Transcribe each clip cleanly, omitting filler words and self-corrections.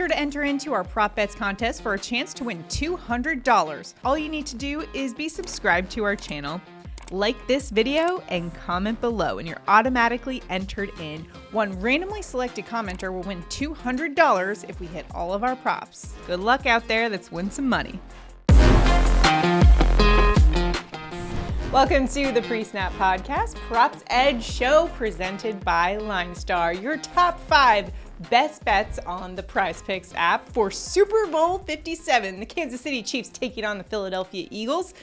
sure to enter into our Prop Bets contest for a chance to win $200. All you need to do is be subscribed to our channel, like this video, and comment below, and you're automatically entered in. One randomly selected commenter will win $200 if we hit all of our props. Good luck out there. Let's win some money. Welcome to the Pre-Snap Podcast, Props Edge show presented by LineStar, your top 5 best bets on the PrizePicks app for Super Bowl LVII, the Kansas City Chiefs taking on the Philadelphia Eagles.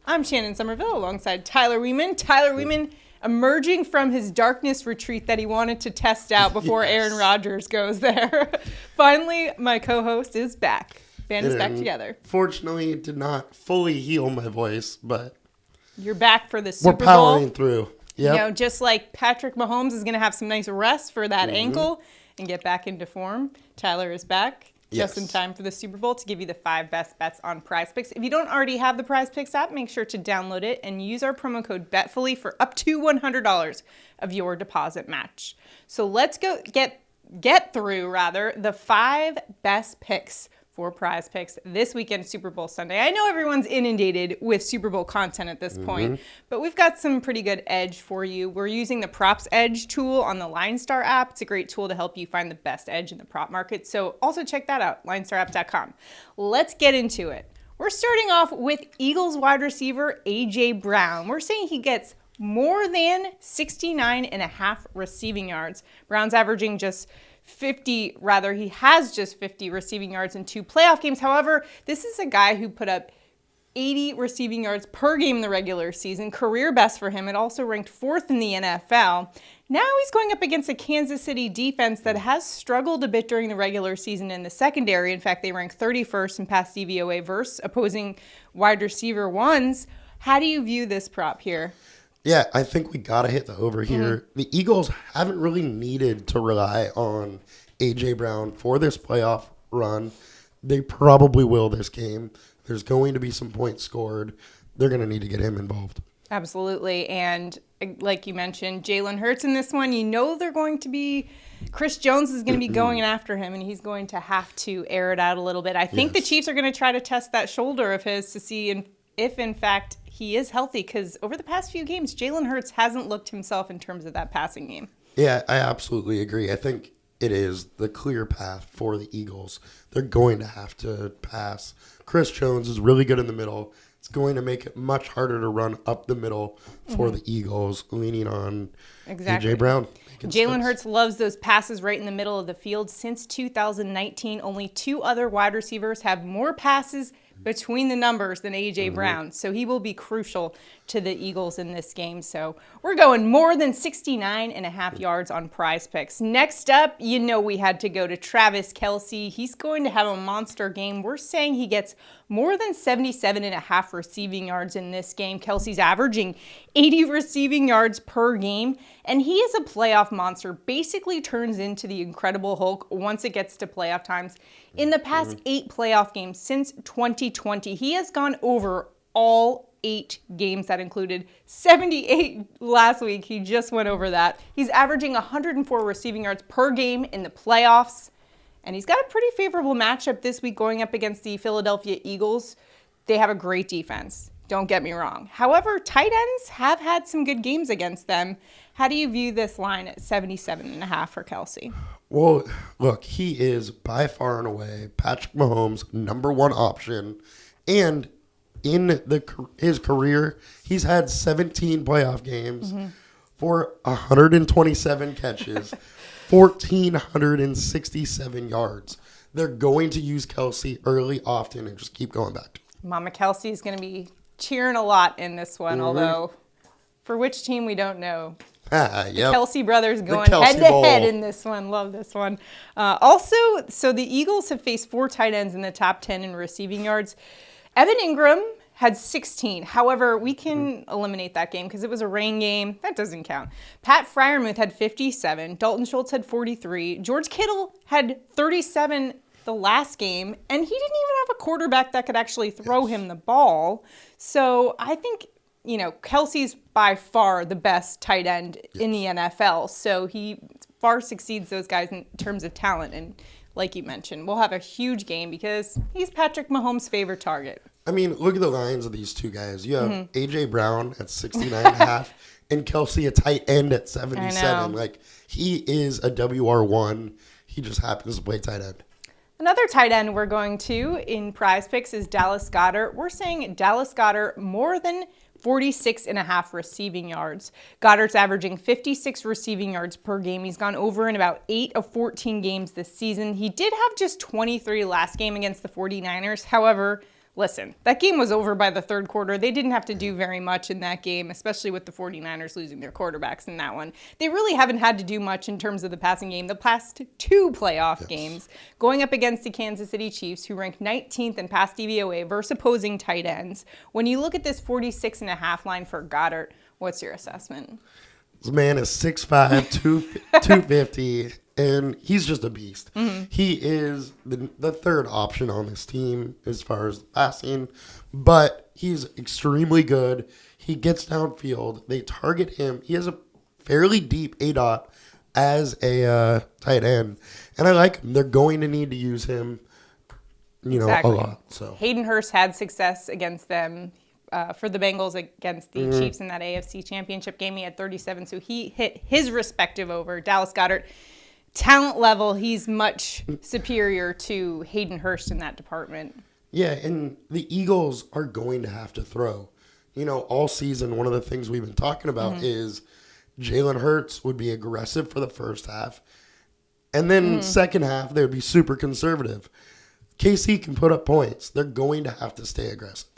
I'm Shannon Sommerville alongside Tyler Wiemann. Tyler Wiemann emerging from his darkness retreat that he wanted to test out before Aaron Rodgers goes there. Finally, my co-host is back. Band is back together. Fortunately, it did not fully heal my voice, but you're back for the Super Bowl. We're powering through. Yep. You know, just like Patrick Mahomes is going to have some nice rest for that ankle and get back into form, Tyler is back just in time for the Super Bowl to give you the 5 best bets on PrizePicks. If you don't already have the PrizePicks app, make sure to download it and use our promo code BETFULLY for up to $100 of your deposit match. So let's go get through the 5 best picks for PrizePicks this weekend, Super Bowl Sunday. I know everyone's inundated with Super Bowl content at this point, but we've got some pretty good edge for you. We're using the Props Edge tool on the LineStar app. It's a great tool to help you find the best edge in the prop market. So also check that out, linestarapp.com. Let's get into it. We're starting off with Eagles wide receiver A.J. Brown. We're saying he gets more than 69.5 receiving yards. Brown's averaging he has just 50 receiving yards in 2 playoff games. However, this is a guy who put up 80 receiving yards per game in the regular season, career best for him. It also ranked 4th in the NFL. Now he's going up against a Kansas City defense that has struggled a bit during the regular season in the secondary. In fact, they rank 31st in pass DVOA versus opposing wide receiver ones. How do you view this prop here? Yeah, I think we got to hit the over here. The Eagles haven't really needed to rely on A.J. Brown for this playoff run. They probably will this game. There's going to be some points scored. They're going to need to get him involved. Absolutely. And like you mentioned, Jalen Hurts in this one, they're going to be – Chris Jones is going to be going after him, and he's going to have to air it out a little bit. I think the Chiefs are going to try to test that shoulder of his to see if in fact, he is healthy, because over the past few games, Jalen Hurts hasn't looked himself in terms of that passing game. Yeah, I absolutely agree. I think it is the clear path for the Eagles. They're going to have to pass. Chris Jones is really good in the middle. It's going to make it much harder to run up the middle for the Eagles, leaning on A.J. Brown. Jalen Hurts loves those passes right in the middle of the field. Since 2019, only 2 other wide receivers have more passes between the numbers than A.J. Brown. So he will be crucial to the Eagles in this game. So we're going more than 69.5 yards on PrizePicks. Next up, we had to go to Travis Kelce. He's going to have a monster game. We're saying he gets more than 77.5 receiving yards in this game. Kelce's averaging 80 receiving yards per game, and he is a playoff monster. Basically turns into the Incredible Hulk once it gets to playoff times. In the past 8 playoff games since 2020, he has gone over all 8 games. That included 78 last week. He just went over that. He's averaging 104 receiving yards per game in the playoffs. And he's got a pretty favorable matchup this week going up against the Philadelphia Eagles. They have a great defense. Don't get me wrong. However, tight ends have had some good games against them. How do you view this line at 77.5 for Kelce? Well, look, he is by far and away Patrick Mahomes' #1 option. And in his career, he's had 17 playoff games for 127 catches, 1,467 yards. They're going to use Kelce early, often, and just keep going back. Mama Kelce is going to be cheering a lot in this one, although for which team we don't know. The Kelce brothers going head-to-head in this one. Love this one. Also, so the Eagles have faced 4 tight ends in the top 10 in receiving yards. Evan Ingram had 16. However, we can eliminate that game because it was a rain game. That doesn't count. Pat Freiermuth had 57. Dalton Schultz had 43. George Kittle had 37 the last game, and he didn't even have a quarterback that could actually throw him the ball. So I think, Kelce's by far the best tight end in the NFL. So he far succeeds those guys in terms of talent. And like you mentioned, will have a huge game because he's Patrick Mahomes' favorite target. I mean, look at the lines of these two guys. You have A.J. Brown at 69.5 and Kelsey, a tight end, at 77. Like, he is a WR1. He just happens to play tight end. Another tight end we're going to in PrizePicks is Dallas Goedert. We're saying Dallas Goedert more than 46.5 receiving yards. Goddard's averaging 56 receiving yards per game. He's gone over in about 8 of 14 games this season. He did have just 23 last game against the 49ers. However, listen, that game was over by the third quarter. They didn't have to do very much in that game, especially with the 49ers losing their quarterbacks in that one. They really haven't had to do much in terms of the passing game the past 2 playoff games, going up against the Kansas City Chiefs, who rank 19th in pass DVOA versus opposing tight ends. When you look at this 46.5 line for Goedert, what's your assessment? This man is 6'5", 250, and he's just a beast. He is the third option on this team as far as passing, but he's extremely good. He gets downfield. They target him. He has a fairly deep ADOT as a tight end, and I like him. They're going to need to use him, a lot. So Hayden Hurst had success against them. For the Bengals against the Chiefs in that AFC Championship game. He had 37, so he hit his respective over. Dallas Goedert, talent level, he's much superior to Hayden Hurst in that department. Yeah, and the Eagles are going to have to throw. All season, one of the things we've been talking about is Jalen Hurts would be aggressive for the first half, and then second half, they would be super conservative. KC can put up points. They're going to have to stay aggressive.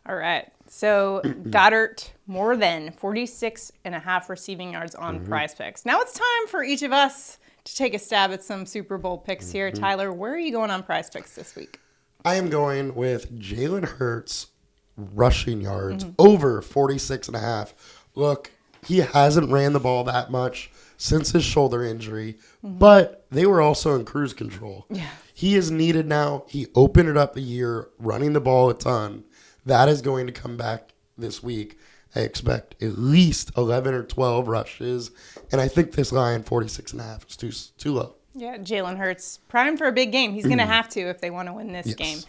All right. So Goedert, more than 46.5 receiving yards on PrizePicks. Now it's time for each of us to take a stab at some Super Bowl picks here. Tyler, where are you going on PrizePicks this week? I am going with Jalen Hurts rushing yards over 46.5. Look, he hasn't ran the ball that much since his shoulder injury, but they were also in cruise control. Yeah. He is needed now. He opened it up a year, running the ball a ton. That is going to come back this week. I expect at least 11 or 12 rushes, and I think this line, 46.5, is too low. Yeah, Jalen Hurts, primed for a big game. He's going to have to if they want to win this game.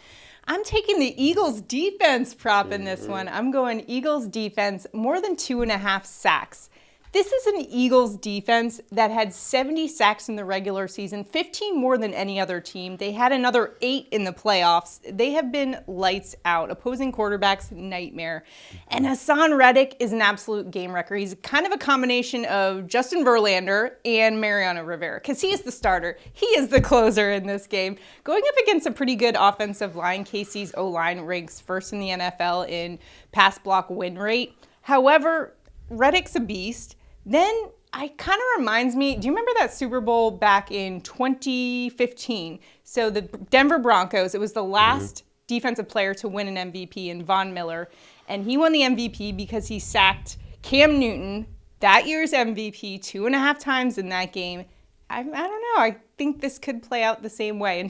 I'm taking the Eagles defense prop in this one. I'm going Eagles defense, more than 2.5 sacks. This is an Eagles defense that had 70 sacks in the regular season, 15 more than any other team. They had another 8 in the playoffs. They have been lights out. Opposing quarterbacks, nightmare. And Hassan Reddick is an absolute game wrecker. He's kind of a combination of Justin Verlander and Mariano Rivera, because he is the starter. He is the closer in this game. Going up against a pretty good offensive line, KC's O-line ranks first in the NFL in pass block win rate. However, Reddick's a beast. Then it kind of reminds me, do you remember that Super Bowl back in 2015? So the Denver Broncos, it was the last defensive player to win an MVP in Von Miller. And he won the MVP because he sacked Cam Newton, that year's MVP, 2.5 times in that game. I don't know. I think this could play out the same way.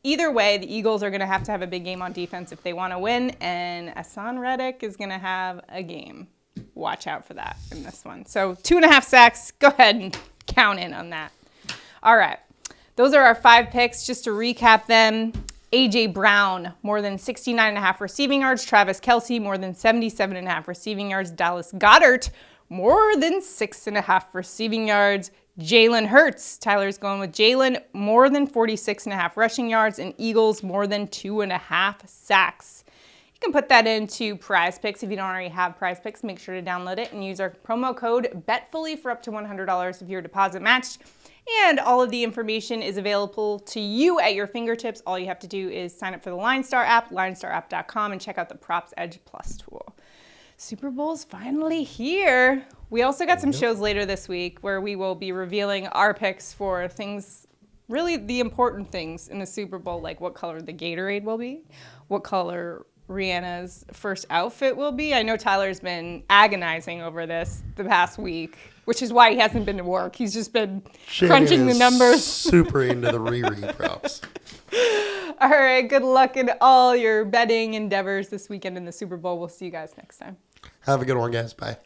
Either way, the Eagles are going to have a big game on defense if they want to win. And Hassan Reddick is going to have a game. Watch out for that in this one. So 2.5 sacks. Go ahead and count in on that. All right. Those are our 5 picks. Just to recap them. A.J. Brown, more than 69.5 receiving yards. Travis Kelce, more than 77.5 receiving yards. Dallas Goedert, more than 6.5 receiving yards. Jalen Hurts. Tyler's going with Jalen, more than 46.5 rushing yards. And Eagles, more than 2.5 sacks. You can put that into PrizePicks. If you don't already have PrizePicks, make sure to download it and use our promo code BETFULLY for up to $100 of your deposit matched. And all of the information is available to you at your fingertips. All you have to do is sign up for the LineStar app, linestarapp.com, and check out the Props Edge Plus tool. Super Bowl's finally here. We also got some shows later this week where we will be revealing our picks for things, really the important things in the Super Bowl, like what color the Gatorade will be, what color Rihanna's first outfit will be. I know Tyler's been agonizing over this the past week, which is why he hasn't been to work. He's just been crunching the numbers. Super into the Riri props. All right, good luck in all your betting endeavors this weekend in the Super Bowl. We'll see you guys next time. Have a good one, guys. Bye.